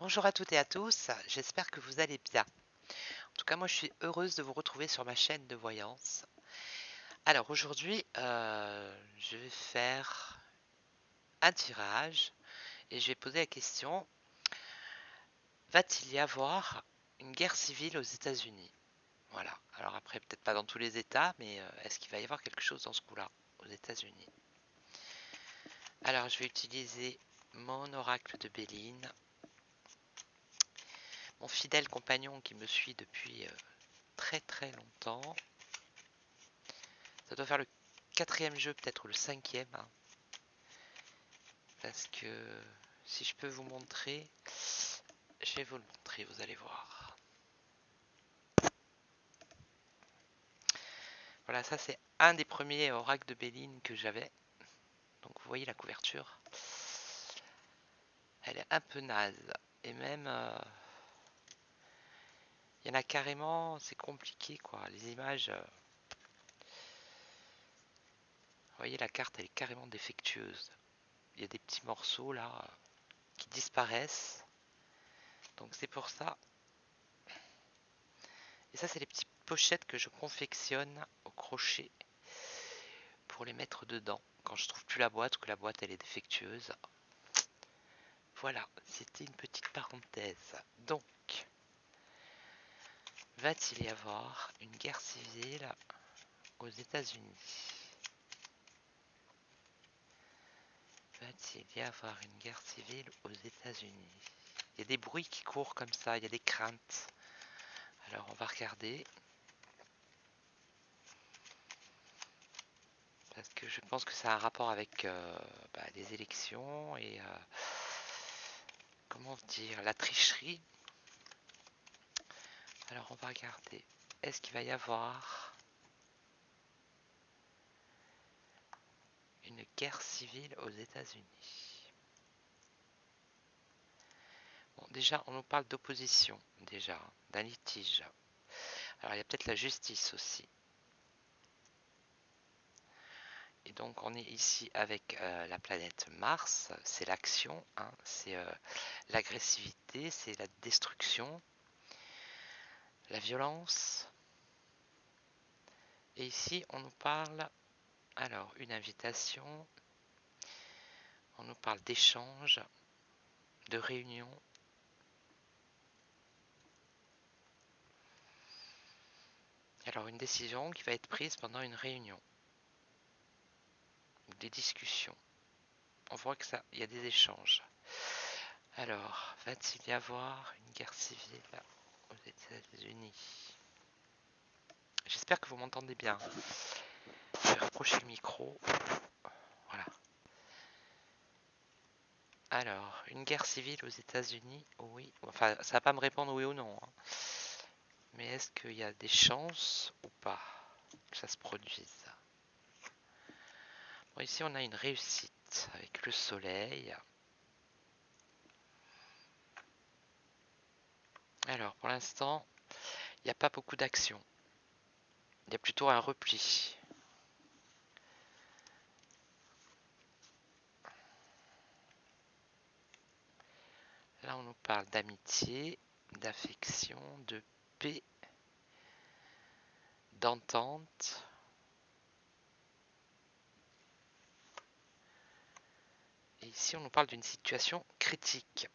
Bonjour à toutes et à tous, j'espère que vous allez bien. En tout cas, moi je suis heureuse de vous retrouver sur ma chaîne de voyance. Alors aujourd'hui, je vais faire un tirage et je vais poser la question, va-t-il y avoir une guerre civile aux États-Unis? Voilà, alors après peut-être pas dans tous les États, mais est-ce qu'il va y avoir quelque chose dans ce coup-là aux États-Unis? Alors je vais utiliser mon oracle de Béline, mon fidèle compagnon qui me suit depuis très très longtemps. Ça doit faire le quatrième jeu, peut-être le cinquième, hein. Parce que si je peux vous montrer, je vais vous le montrer, vous allez voir. Voilà, ça c'est un des premiers oracles de Béline que j'avais. Donc vous voyez la couverture. Elle est un peu naze. Et même, il y en a carrément, c'est compliqué quoi. Les images, vous voyez la carte, elle est carrément défectueuse. Il y a des petits morceaux là qui disparaissent. Donc c'est pour ça. Et ça c'est les petites pochettes que je confectionne au crochet pour les mettre dedans quand je trouve plus la boîte ou que la boîte elle est défectueuse. Voilà, c'était une petite parenthèse. Donc, va-t-il y avoir une guerre civile aux États-Unis? Va-t-il y avoir une guerre civile aux États-Unis? Il y a des bruits qui courent comme ça, il y a des craintes. Alors on va regarder. Parce que je pense que ça a un rapport avec les élections et comment dire, la tricherie. Alors on va regarder. Est-ce qu'il va y avoir une guerre civile aux États-Unis? Bon, déjà, on nous parle d'opposition, déjà, d'un litige. Alors, il y a peut-être la justice aussi. Et donc, on est ici avec la planète Mars. C'est l'action, hein, c'est l'agressivité, c'est la destruction, la violence. Et ici, on nous parle, alors, une invitation. On nous parle d'échange, de réunion. Alors, une décision qui va être prise pendant une réunion. Des discussions. On voit que ça, il y a des échanges. Alors, va-t-il y avoir une guerre civile aux États-Unis? J'espère que vous m'entendez bien. Je vais rapprocher le micro. Voilà. Alors, une guerre civile aux États-Unis? Oui. Enfin, ça va pas me répondre oui ou non, hein. Mais est-ce qu'il y a des chances ou pas que ça se produise? Bon, ici, on a une réussite avec le soleil. Alors, pour l'instant, il n'y a pas beaucoup d'action. Il y a plutôt un repli. Là, on nous parle d'amitié, d'affection, de paix, d'entente. Et ici, on nous parle d'une situation critique.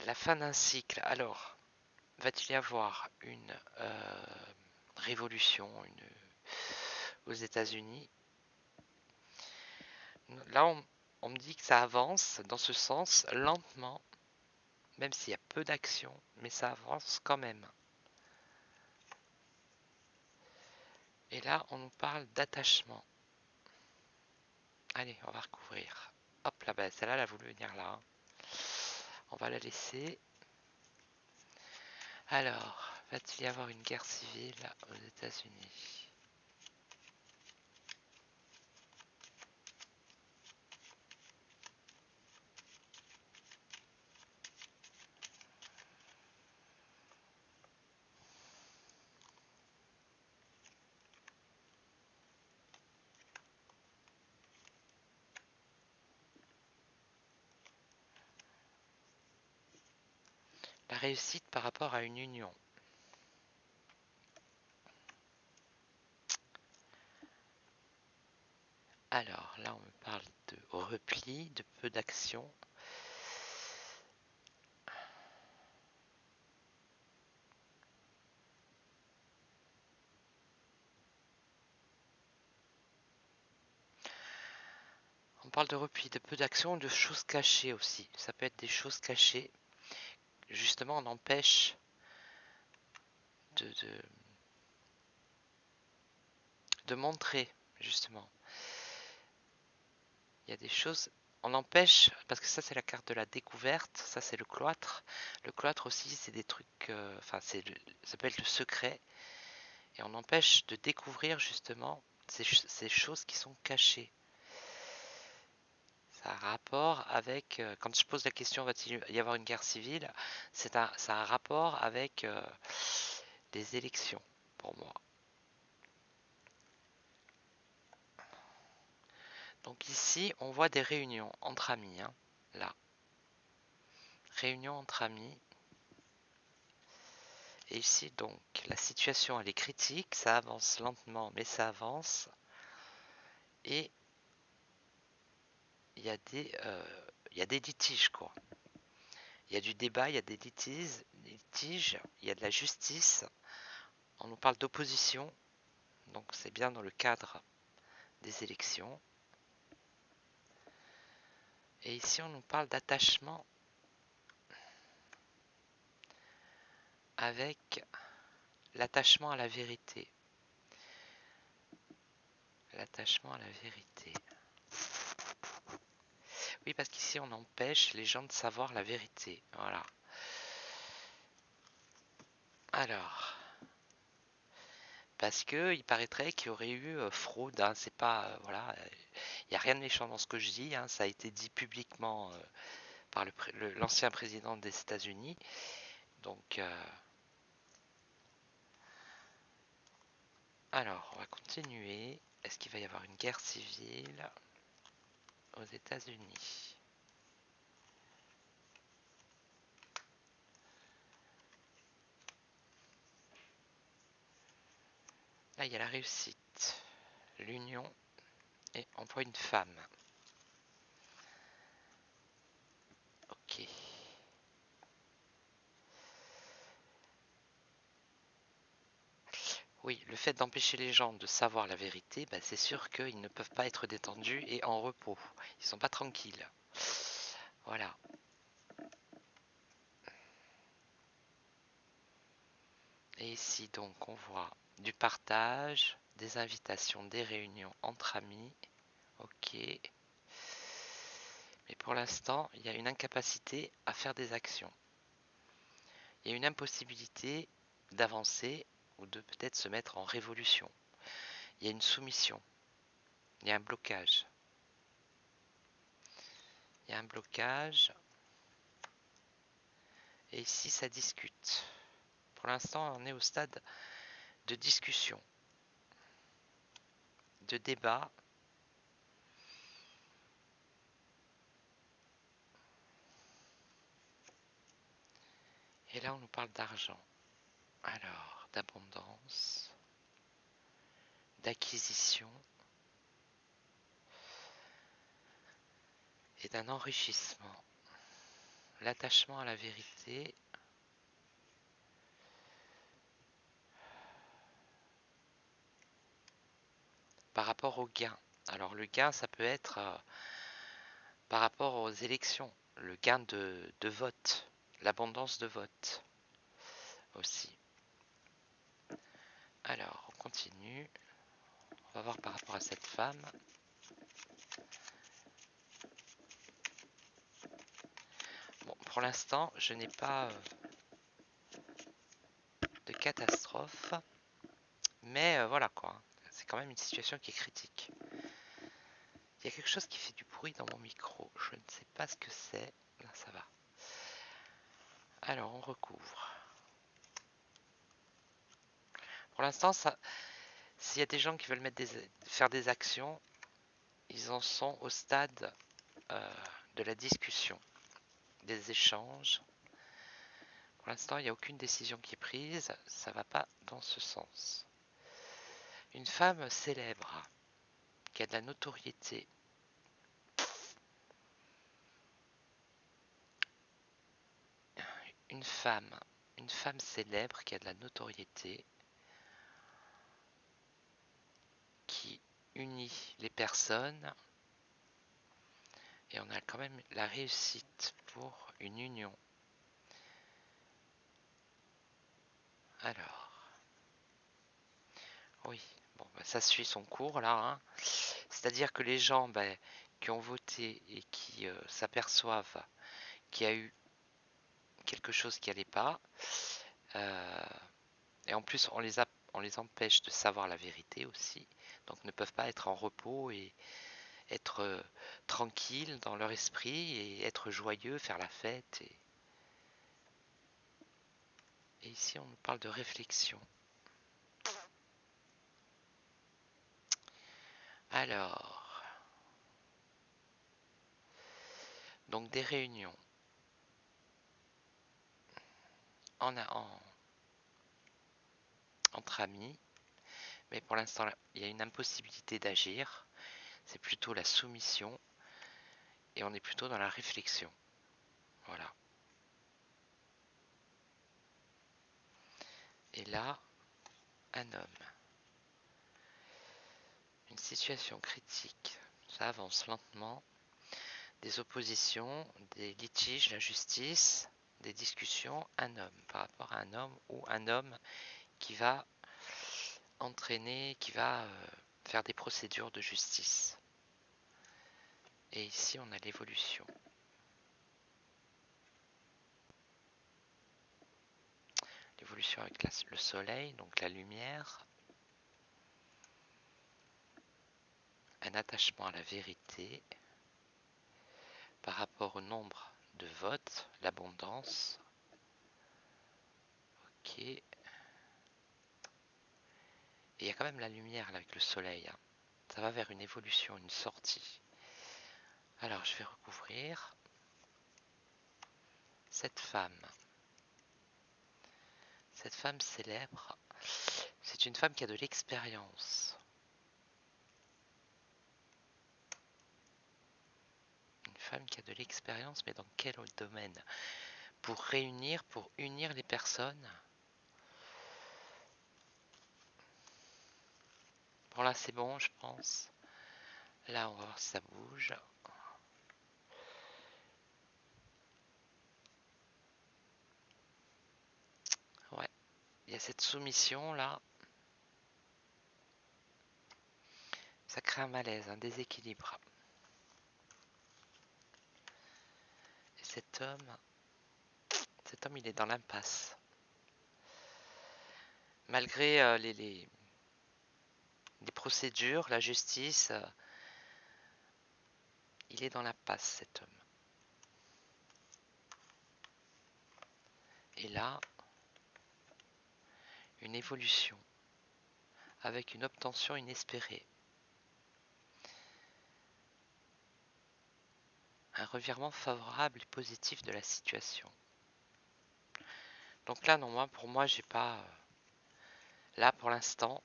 La fin d'un cycle. Alors, va-t-il y avoir une révolution aux États-Unis? Là, on me dit que ça avance dans ce sens lentement, même s'il y a peu d'action, mais ça avance quand même. Et là, on nous parle d'attachement. Allez, on va recouvrir. Hop là, ben, celle-là, elle a voulu venir là. On va la laisser. Alors, va-t-il y avoir une guerre civile aux États-Unis? réussite par rapport à une union. Alors là, on me parle de repli, de peu d'action. On parle de repli, de peu d'action, de choses cachées aussi. Ça peut être des choses cachées. Justement, on empêche de montrer, justement. Il y a des choses, on empêche, parce que ça c'est la carte de la découverte, ça c'est le cloître. Le cloître aussi, c'est des trucs, enfin, ça s'appelle le secret. Et on empêche de découvrir justement ces choses qui sont cachées. Ça a un rapport avec, quand je pose la question, va-t-il y avoir une guerre civile, ça a un rapport avec les élections, pour moi. Donc ici, on voit des réunions entre amis, hein, là. Réunion entre amis. Et ici, donc, la situation, elle est critique, ça avance lentement, mais ça avance. Et il y a des litiges, quoi. Il y a du débat, il y a des litiges, il y a de la justice. On nous parle d'opposition, donc c'est bien dans le cadre des élections. Et ici, on nous parle d'attachement avec l'attachement à la vérité. L'attachement à la vérité. Oui, parce qu'ici, on empêche les gens de savoir la vérité. Voilà. Alors, parce que il paraîtrait qu'il y aurait eu fraude, hein, c'est pas, voilà, il n'y a rien de méchant dans ce que je dis, hein, ça a été dit publiquement par l'ancien président des États-Unis. Donc, alors, on va continuer. Est-ce qu'il va y avoir une guerre civile aux États-Unis? Là, il y a la réussite, l'union et on voit une femme. Ok. Oui, le fait d'empêcher les gens de savoir la vérité, bah, c'est sûr qu'ils ne peuvent pas être détendus et en repos. Ils sont pas tranquilles. Voilà. Et ici, donc, on voit du partage, des invitations, des réunions entre amis. Ok. Mais pour l'instant, il y a une incapacité à faire des actions. Il y a une impossibilité d'avancer ou de peut-être se mettre en révolution. Il y a une soumission. Il y a un blocage. Il y a un blocage. Et ici, ça discute. Pour l'instant, on est au stade de discussion, de débat. Et là, on nous parle d'argent. Alors, d'abondance, d'acquisition et d'un enrichissement. L'attachement à la vérité. Par rapport au gain. Alors, le gain, ça peut être par rapport aux élections. Le gain de vote. L'abondance de vote aussi. Alors, on continue. On va voir par rapport à cette femme. Bon, pour l'instant, je n'ai pas de catastrophe. Mais voilà quoi. C'est quand même une situation qui est critique. Il y a quelque chose qui fait du bruit dans mon micro. Je ne sais pas ce que c'est. Là, ça va. Alors, on recouvre. Pour l'instant, s'il y a des gens qui veulent faire des actions, ils en sont au stade de la discussion, des échanges. Pour Pour l'instant, il n'y a aucune décision qui est prise, ça va pas dans ce sens. Une femme célèbre, qui a de la notoriété. Une femme célèbre qui a de la notoriété, qui unit les personnes, et on a quand même la réussite pour une union. Alors, oui, bon, bah, ça suit son cours là, hein. C'est-à-dire que les gens qui ont voté et qui s'aperçoivent qu'il y a eu quelque chose qui n'allait pas, et en plus on les empêche de savoir la vérité aussi, donc ne peuvent pas être en repos et être tranquilles dans leur esprit et être joyeux, faire la fête. Et ici on nous parle de réflexion. Alors, donc des réunions entre amis, mais pour l'instant il y a une impossibilité d'agir, c'est plutôt la soumission et on est plutôt dans la réflexion. Voilà. Et là, un homme. Une situation critique. Ça avance lentement. Des oppositions, des litiges, la justice, des discussions. Un homme par rapport à un homme ou un homme qui va entraîner, qui va faire des procédures de justice. Et ici, on a l'évolution. L'évolution avec le soleil, donc la lumière. Un attachement à la vérité par rapport au nombre de votes, l'abondance. Ok. Et il y a quand même la lumière là, avec le soleil. Hein. Ça va vers une évolution, une sortie. Alors, je vais recouvrir cette femme. Cette femme célèbre, c'est une femme qui a de l'expérience. Une femme qui a de l'expérience, mais dans quel autre domaine? Pour réunir, pour unir les personnes. Bon, là, c'est bon, je pense. Là, on va voir si ça bouge. Ouais, il y a cette soumission là. Ça crée un malaise, un déséquilibre. Et cet homme, il est dans l'impasse. Malgré les procédures, la justice, il est dans l'impasse cet homme. Et là, une évolution avec une obtention inespérée. Un revirement favorable et positif de la situation. Donc là, non, pour moi, j'ai pas... Là, pour l'instant,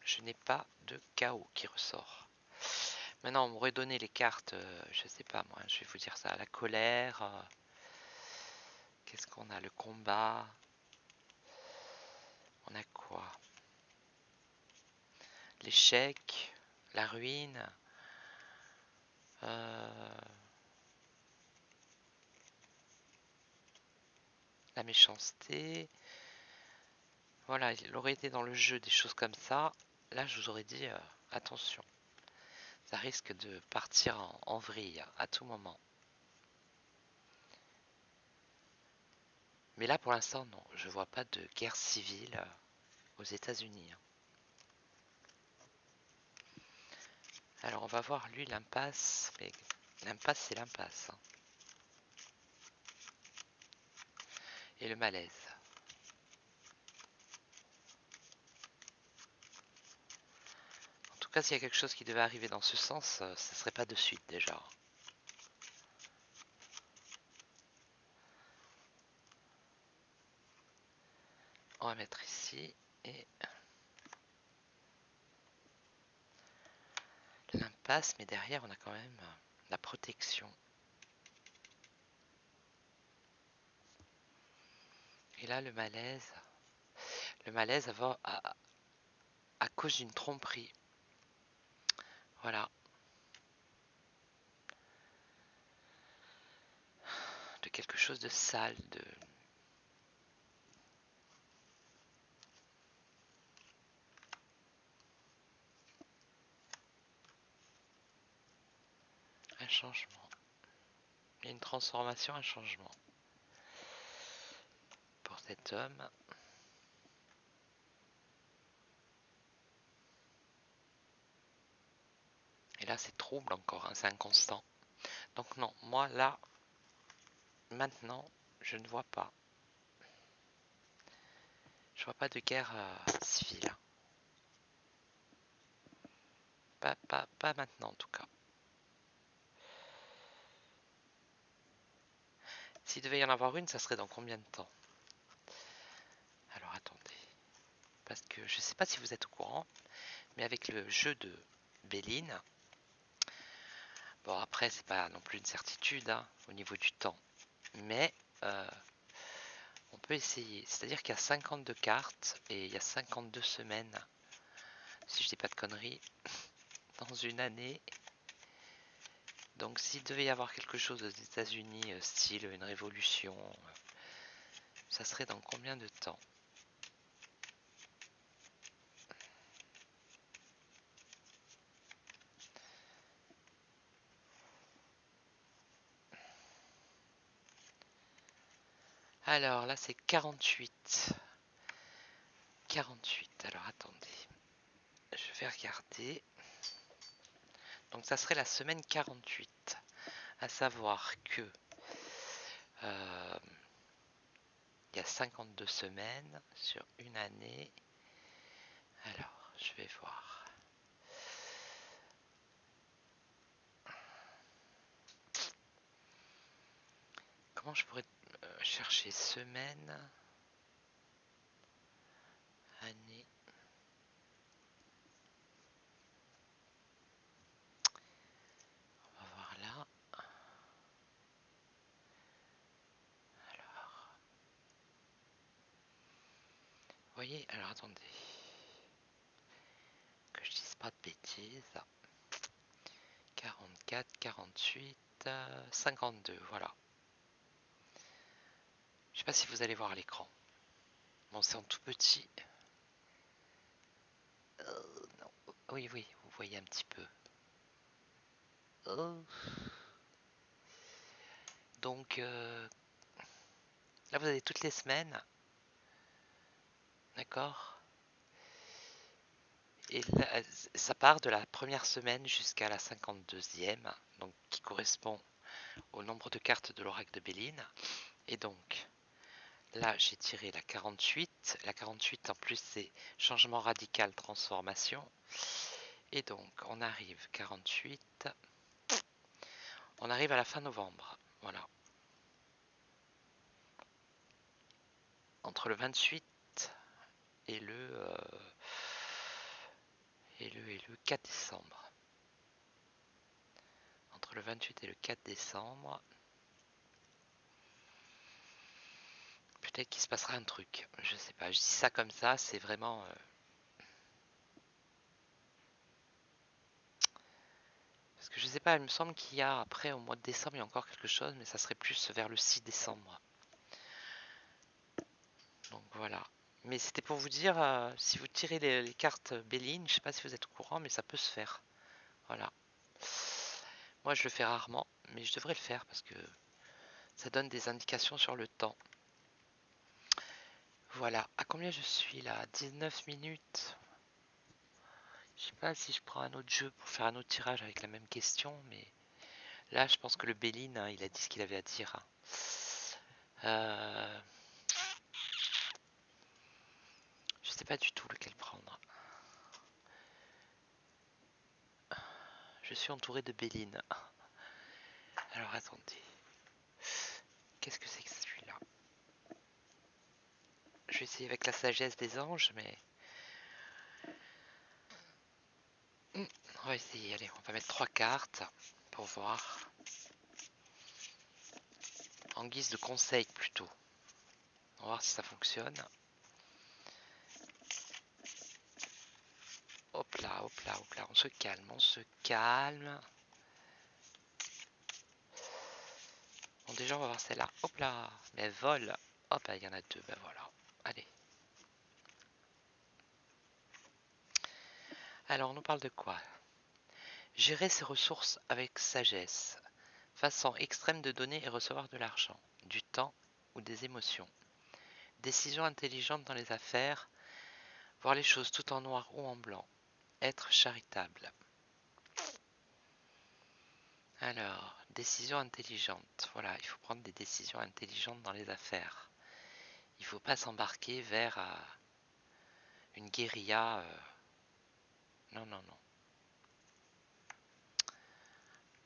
je n'ai pas de chaos qui ressort. Maintenant, on m'aurait donné les cartes, je sais pas moi, je vais vous dire ça, la colère, qu'est-ce qu'on a? Le combat, on a quoi? L'échec, la ruine, la méchanceté. Voilà, il aurait été dans le jeu des choses comme ça. Là, je vous aurais dit, attention, ça risque de partir en vrille à tout moment. Mais là, pour l'instant, non, je vois pas de guerre civile aux États-Unis. Alors, on va voir lui l'impasse. Mais l'impasse, c'est l'impasse. Hein. Et le malaise. En tout cas, s'il y a quelque chose qui devait arriver dans ce sens, ça serait pas de suite déjà. On va mettre ici et l'impasse, mais derrière on a quand même la protection. Et là le malaise à cause d'une tromperie. Voilà. De quelque chose de sale, de... un changement. Il y a une transformation, un changement. Pour cet homme. Et là c'est trouble encore, hein, c'est inconstant. Donc non, moi là, maintenant, je ne vois pas. Je vois pas de guerre civile. Pas maintenant en tout cas. S'il devait y en avoir une, ça serait dans combien de temps? Alors attendez. Parce que je ne sais pas si vous êtes au courant, mais avec le jeu de Béline, bon après c'est pas non plus une certitude hein, au niveau du temps, mais on peut essayer. C'est-à-dire qu'il y a 52 cartes et il y a 52 semaines, si je dis pas de conneries, dans une année. Donc s'il devait y avoir quelque chose aux États-Unis, style une révolution, ça serait dans combien de temps? Alors là c'est 48. 48, alors attendez. Je vais regarder. Donc ça serait la semaine 48. À savoir que il y a 52 semaines sur une année. Alors, je vais voir. Comment je pourrais chercher semaine, année. On va voir là. Alors, vous voyez, alors attendez. Que je dise pas de bêtises. 44, 48, 52, voilà. Je sais pas si vous allez voir à l'écran. Bon, c'est en tout petit. Non. Oui, oui, vous voyez un petit peu. Oh. Donc, là, vous avez toutes les semaines. D'accord? Et là, ça part de la première semaine jusqu'à la 52e, donc qui correspond au nombre de cartes de l'oracle de Béline. Et donc, là, j'ai tiré la 48. La 48, en plus, c'est changement radical, transformation. Et donc, on arrive 48. On arrive à la fin novembre. Voilà. Entre le 28 et le 4 décembre. Entre le 28 et le 4 décembre, peut-être qu'il se passera un truc. Je sais pas. Je dis ça comme ça, c'est vraiment... Parce que je sais pas, il me semble qu'il y a après, au mois de décembre, il y a encore quelque chose, mais ça serait plus vers le 6 décembre. Donc voilà. Mais c'était pour vous dire, si vous tirez les cartes Béline, je sais pas si vous êtes au courant, mais ça peut se faire. Voilà. Moi, je le fais rarement, mais je devrais le faire parce que ça donne des indications sur le temps. Voilà. À combien je suis là? 19 minutes. Je sais pas si je prends un autre jeu pour faire un autre tirage avec la même question, mais là, je pense que le Béline, hein, il a dit ce qu'il avait à dire. Euh... Je sais pas du tout lequel prendre. Je suis entouré de Béline. Alors attendez. Qu'est-ce que c'est que celui-là? Je vais essayer avec la sagesse des anges, mais... On va essayer, allez, on va mettre 3 cartes pour voir. En guise de conseil plutôt. On va voir si ça fonctionne. Hop là, hop là, hop là, on se calme, on se calme. Bon, déjà, on va voir celle-là. Hop là, mais elle vole. Hop, il y en a 2, ben voilà. Allez. Alors, on nous parle de quoi? Gérer ses ressources avec sagesse. Façon extrême de donner et recevoir de l'argent, du temps ou des émotions. Décision intelligente dans les affaires. Voir les choses tout en noir ou en blanc. Être charitable. Alors, décision intelligente. Voilà, il faut prendre des décisions intelligentes dans les affaires. Il ne faut pas s'embarquer vers une guérilla. Non, non, non.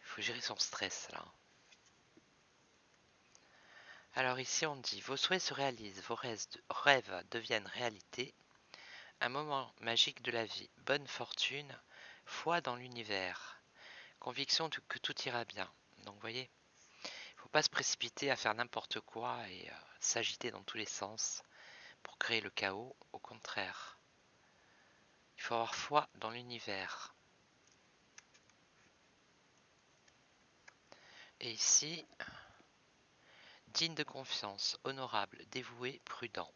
Il faut gérer son stress là. Alors ici on dit, vos souhaits se réalisent, vos rêves deviennent réalité. Un moment magique de la vie, bonne fortune, foi dans l'univers, conviction que tout ira bien. Donc vous voyez, il ne faut pas se précipiter à faire n'importe quoi et s'agiter dans tous les sens pour créer le chaos. Au contraire, il faut avoir foi dans l'univers. Et ici, digne de confiance, honorable, dévoué, prudent.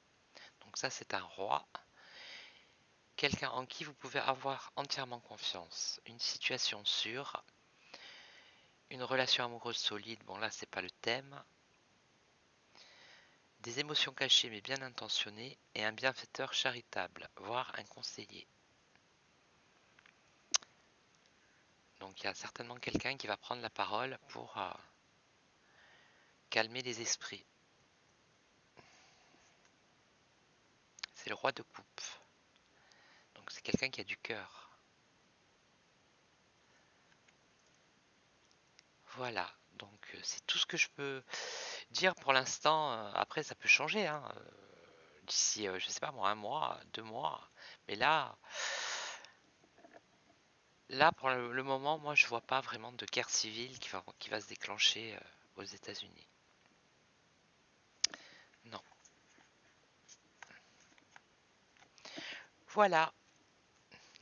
Donc ça c'est un roi. Quelqu'un en qui vous pouvez avoir entièrement confiance. Une situation sûre. Une relation amoureuse solide. Bon là c'est pas le thème. Des émotions cachées mais bien intentionnées. Et un bienfaiteur charitable. Voire un conseiller. Donc il y a certainement quelqu'un qui va prendre la parole pour calmer les esprits. C'est le roi de coupe. Donc c'est quelqu'un qui a du cœur. Voilà. Donc c'est tout ce que je peux dire pour l'instant. Après ça peut changer. D'ici, je sais pas moi, 1 mois, 2 mois. Mais là pour le moment, moi je vois pas vraiment de guerre civile qui va se déclencher aux États-Unis. Non. Voilà.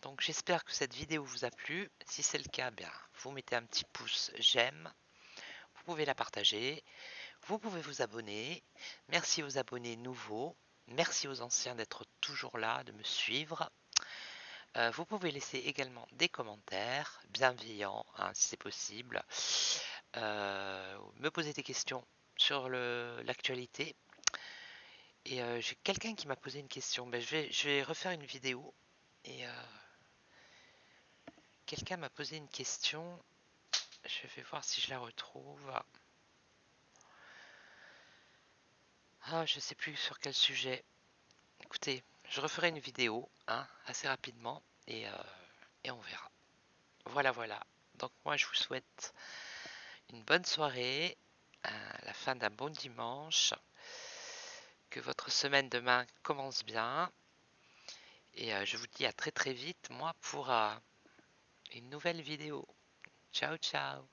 Donc j'espère que cette vidéo vous a plu. Si c'est le cas, bien, vous mettez un petit pouce j'aime. Vous pouvez la partager. Vous pouvez vous abonner. Merci aux abonnés nouveaux. Merci aux anciens d'être toujours là, de me suivre. Vous pouvez laisser également des commentaires bienveillants, si c'est possible. Me poser des questions sur l'actualité. Et j'ai quelqu'un qui m'a posé une question. Ben, je vais refaire une vidéo. Et quelqu'un m'a posé une question. Je vais voir si je la retrouve. Ah, je sais plus sur quel sujet. Écoutez, je referai une vidéo assez rapidement. Et on verra. Voilà, voilà. Donc moi, je vous souhaite une bonne soirée. La fin d'un bon dimanche. Que votre semaine demain commence bien. Et je vous dis à très très vite, moi, pour une nouvelle vidéo. Ciao, ciao.